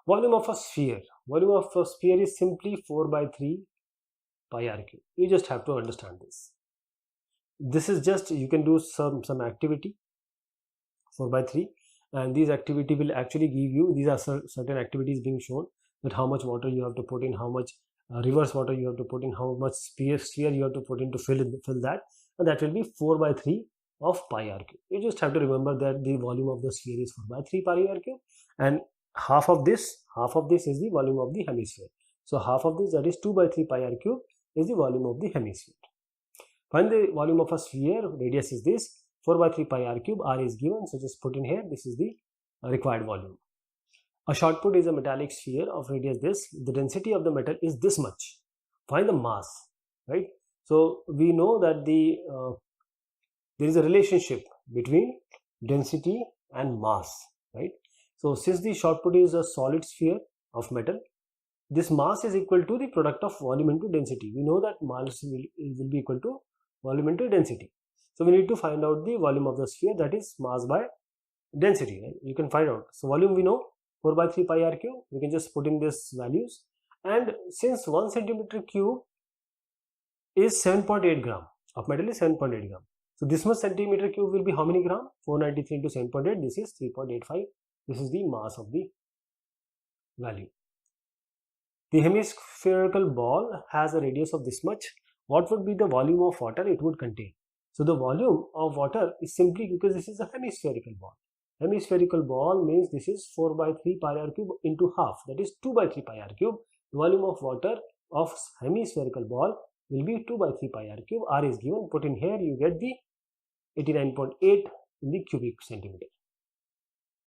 Volume of a sphere. Volume of a sphere is simply 4 by 3 pi r cube. You just have to understand this. This is just, you can do some activity 4 by 3, and these activity will actually give you, these are certain activities being shown, that how much water you have to put in, how much reverse water you have to put in, how much sphere you have to put in to fill that, and that will be 4 by 3 of pi r cube. You just have to remember that the volume of the sphere is 4 by 3 pi r cube, and half of this is the volume of the hemisphere. So half of this, that is 2 by 3 pi r cube, is the volume of the hemisphere. Find the volume of a sphere. Radius is this, 4 by 3 pi r cube. R is given, so just put in here, this is the required volume. A shot put is a metallic sphere of radius this. The density of the metal is this much. Find the mass, right? So we know that there is a relationship between density and mass, right? So since the shot put is a solid sphere of metal, this mass is equal to the product of volume into density. We know that mass will be equal to volume into density. So we need to find out the volume of the sphere, that is mass by density, right? You can find out. So volume we know, 4 by 3 pi r cube. We can just put in these values, and since 1 centimeter cube is 7.8 gram of metal is 7.8 gram. So this much centimeter cube will be how many gram? 493 into 7.8. This is 3.85. This is the mass of the value. The hemispherical ball has a radius of this much. What would be the volume of water it would contain? So the volume of water is simply, because this is a hemispherical ball. Hemispherical ball means this is 4 by 3 pi r cube into half, that is 2 by 3 pi r cube. The volume of water of hemispherical ball will be 2 by 3 pi r cube. R is given, put in here, you get the 89.8 in the cubic centimeter.